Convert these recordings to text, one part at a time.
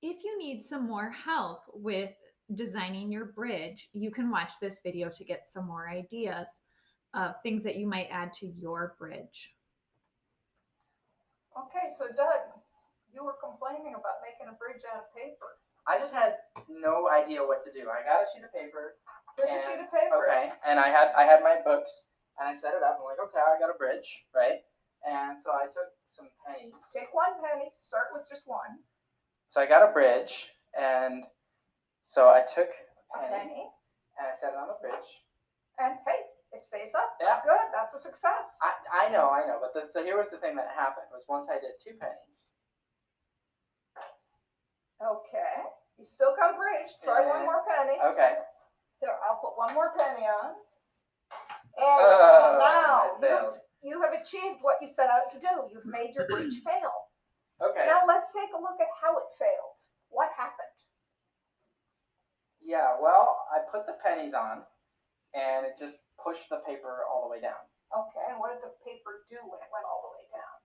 If you need some more help with designing your bridge, you can watch this video to get some more ideas of things that you might add to your bridge. Okay, so Doug, you were complaining about making a bridge out of paper. I just had no idea what to do. I got a sheet of paper. There's a sheet of paper. Okay, and I had my books, and I set it up. I'm like, okay, I got a bridge, right? And so I took some pennies. Take 1 penny. Start with just one. So I got a bridge, and so I took a penny and I set it on the bridge. And hey, it stays up. Yeah. That's good. That's a success. I know. But so here was the thing that happened was once I did 2 pennies. Okay. You still got a bridge. Try 1 more penny. Okay. Here, I'll put 1 more penny on. And now you have achieved what you set out to do. You've made your bridge fail. Okay. Now let's take a look at how it failed. What happened? Yeah, well, I put the pennies on, and it just pushed the paper all the way down. Okay, and what did the paper do when it went all the way down?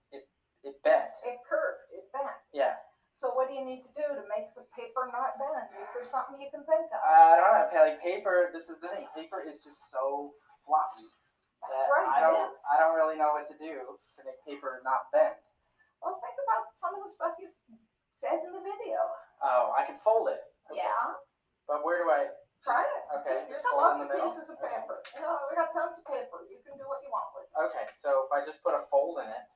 It bent. It curved. It bent. Yeah. So what do you need to do to make the paper not bend? Is there something you can think of? I don't know. Like paper, this is the thing. Paper is just so floppy. That's right. I don't really know what to do to make paper not bend. Well, think about some of the stuff you said in the video. Oh, I can fold it. Okay. Yeah. But where do I? Try it. Okay. You've got lots of pieces of paper. You know, we got tons of paper. You can do what you want with it. Okay, so if I just put a fold in it.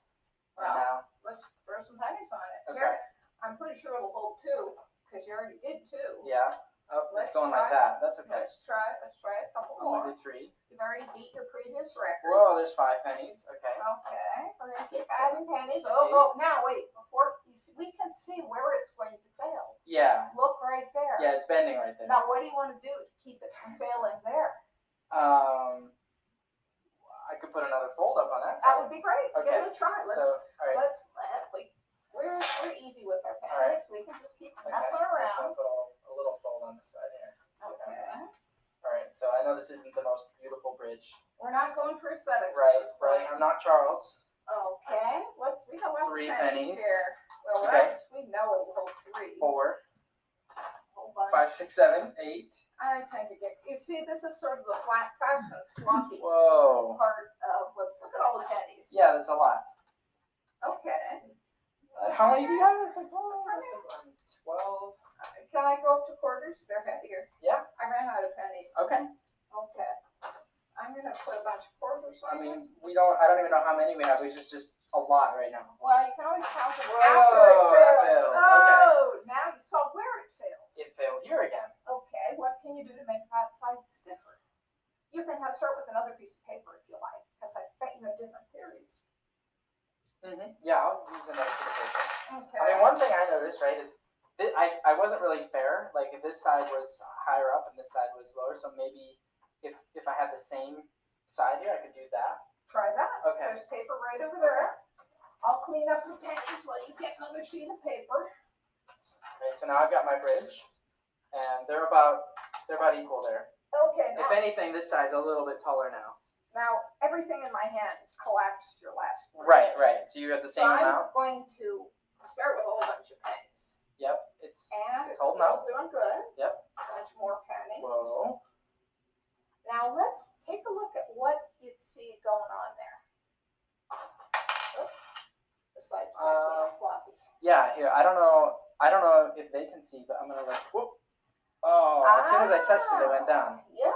Well, now let's throw some pennies on it. Okay. Here, I'm pretty sure it'll hold 2 because you already did 2. Yeah. Oh, it's going like that. That's okay. Let's try a couple more. I'm gonna do 3. You've already beat your previous record. Whoa, there's 5 pennies. Okay. Okay. We're gonna keep adding pennies. Oh, now wait. Before we can see where it's going to fail. Yeah. Look right there. Yeah, it's bending right there. Now, what do you want to do to keep it from failing there? I could put another fold up on that side. That would be great. Okay. Give it a try. All right. We're easy with our pennies. All right. We can just keep messing around. I'm gonna put a little fold on the side here. Okay. All right. So I know this isn't the most beautiful bridge. We're not going for aesthetics. Right. I'm not Charles. Okay. We got lots 3 of pennies here. Well, okay. We know it'll hold 3. 4. 5, 6, 7, 8. I tend to get. You see, this is sort of the flat, fast and sloppy Whoa. part of. Look at all the pennies. Yeah, that's a lot. Okay. How many do you have? It's like 12. Can I go up to quarters? They're heavier. Yeah. I ran out of pennies. Okay. Okay. I'm gonna put a bunch of quarters on. I mean, I don't even know how many we have. It's just a lot right now. Well, you can always count them Whoa, after it fails. failed. Oh, okay. Now you saw where it failed. It failed here again. Okay. What can you do to make that side stiffer? You can start with another piece of paper if you like, because I bet you have different theories. Yeah, I'll use another piece of paper. Okay. I mean, one thing I noticed, right, is I wasn't really fair. Like this side was higher up and this side was lower. So maybe if I had the same side here, I could do that. Try that. Okay. There's paper right over there. I'll clean up the pennies while you get another sheet of paper. Okay, so now I've got my bridge, and they're about equal there. Okay. If anything, this side's a little bit taller now. Now everything in my hand has collapsed your last bridge. Right. So you have the same amount. I'm going to start with a whole bunch of pennies. Yep. It's holding up. Doing good. Yep. A bunch more pennies. Whoa. Now let's take a look at what you see going on there. Oops. The side's quite sloppy. Yeah, here. I don't know if they can see, but I'm gonna like whoop. Oh, as soon as I touched it, it went down. Yeah.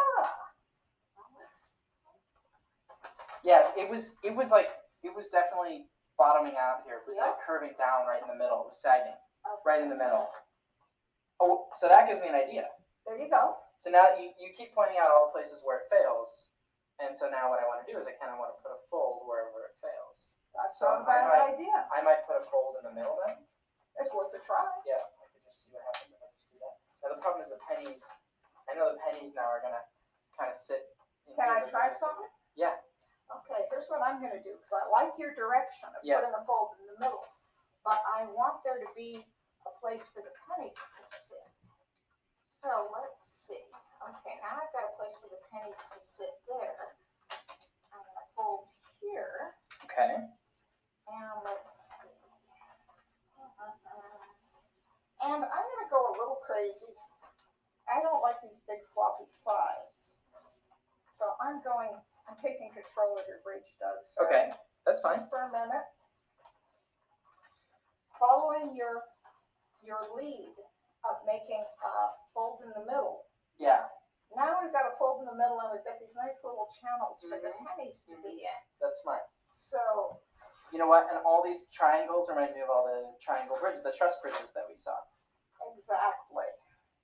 Yeah, it was definitely bottoming out here. It was like curving down right in the middle. It was sagging right in the middle. Oh, so that gives me an idea. There you go. So now you keep pointing out all the places where it fails, and so now what I want to do is I kind of want to put a fold wherever it fails. That's not a bad idea. I might put a fold in the middle then. It's worth a try. Yeah, I could just see what happens if I just do that. Now the problem is the pennies. I know the pennies now are gonna kind of sit. Can I try something? Yeah. Okay, here's what I'm going to do, because I like your direction of putting a fold in the middle, but I want there to be a place for the pennies to sit. So let's see. Okay, now I've got a place for the pennies to sit there. I'm going to fold here. Okay. And let's see. And I'm going to crazy. I don't like these big floppy sides. So I'm taking control of your bridge, Doug. Sorry. Okay, that's fine. Just for a minute. Following your lead of making a fold in the middle. Yeah. Now we've got a fold in the middle and we've got these nice little channels for the pennies to be in. That's smart. So. You know what? And all these triangles remind me of all the triangle bridges, the truss bridges that we saw. Exactly.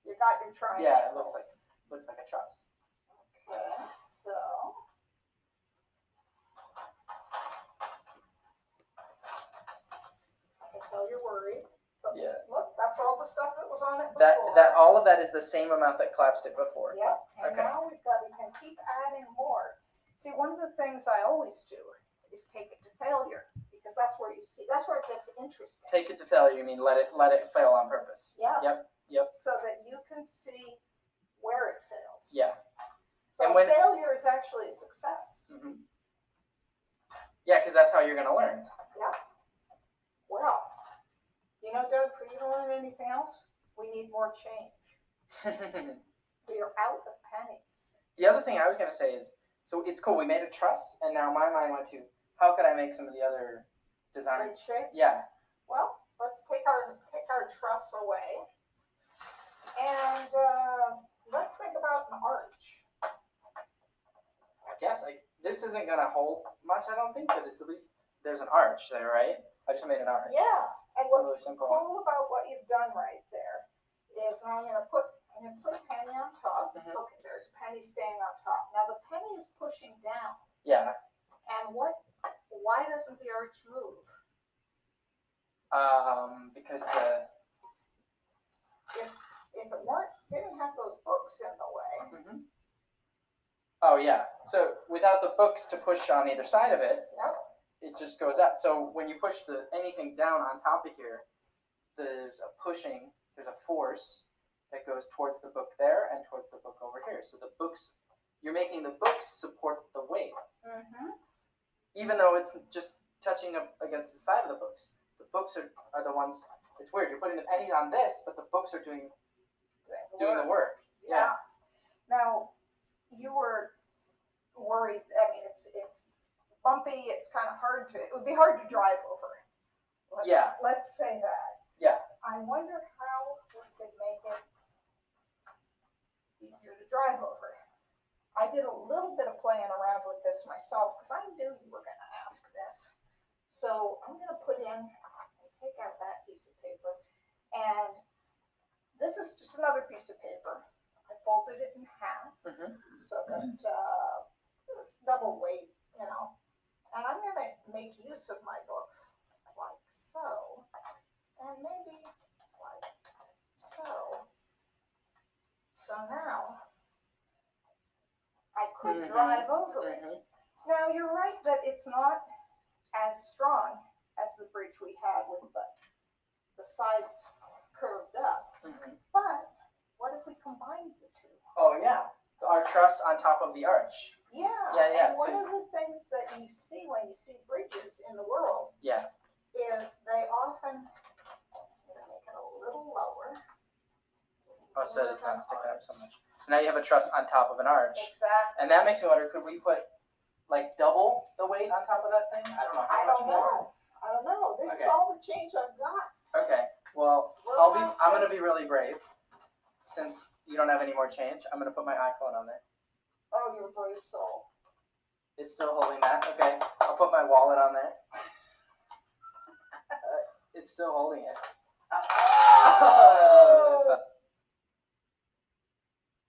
You got your triangles. Yeah, it looks like a truss. Okay, so. I can tell you're worried. But yeah. Look, that's all the stuff that was on it before. That all of that is the same amount that collapsed it before. Yep. And okay. Now we can keep adding more. See, one of the things I always do is take it to failure, because that's where it gets interesting. Take it to failure, you mean let it fail on purpose. Yeah. Yep. So that you can see where it fails. Yeah. So failure is actually a success. Mm-hmm. Yeah, because that's how you're going to learn. Yep. Well, you know, Doug, for you to learn anything else, we need more change. We are out of pennies. The other thing I was going to say is, so it's cool, we made a truss, and now my mind went to, how could I make some of the other designs? Bridge shapes? Yeah. Well, let's take our truss away, and let's think about an arch. I guess this isn't going to hold much, I don't think, but it's at least, there's an arch there, right? I just made an arch. Yeah, and what's really simple. cool about what you've done right there is now I'm going to put a penny on top. Mm-hmm. Okay, there's a penny staying on top. Now the penny is pushing down. Yeah. And why doesn't the arch move? Because if it didn't have those books in the way. Mm-hmm. Oh yeah. So without the books to push on either side of it, yep. It just goes out. So when you push anything down on top of here, there's a force that goes towards the book there and towards the book over here. So you're making the books support the weight. Mm-hmm. Even though it's just touching up against the side of the books. The books are the ones, it's weird, you're putting the pennies on this, but the books are doing the work. Yeah. Now, you were worried, I mean, it's bumpy, it would be hard to drive over. Let's say that. Yeah. I wonder how we could make it easier to drive over. I did a little bit of playing around with this myself because I knew you were going to ask this. So I'm going to take out that piece of paper, and this is just another piece of paper. I folded it in half so that it's double weight, you know. And I'm going to make use of my books like so, and maybe like so. So now I could drive over it. Now you're right that it's not as strong as the bridge we had with the sides curved up. But what if we combined the two? Oh yeah, our truss on top of the arch. Yeah. Yeah. And one of the things that you see when you see bridges in the world, is they often, I'm going to make it a little lower. Oh, so it's not sticking up so much. So now you have a truss on top of an arch. Exactly. And that makes me wonder, could we put like double the weight on top of that thing? I don't know. How much more? I don't know. This is all the change I've got. Okay. Well, I'm going to be really brave. Since you don't have any more change, I'm going to put my iPhone on there. Oh, you're a brave soul. It's still holding that. Okay. I'll put my wallet on there. It's still holding it.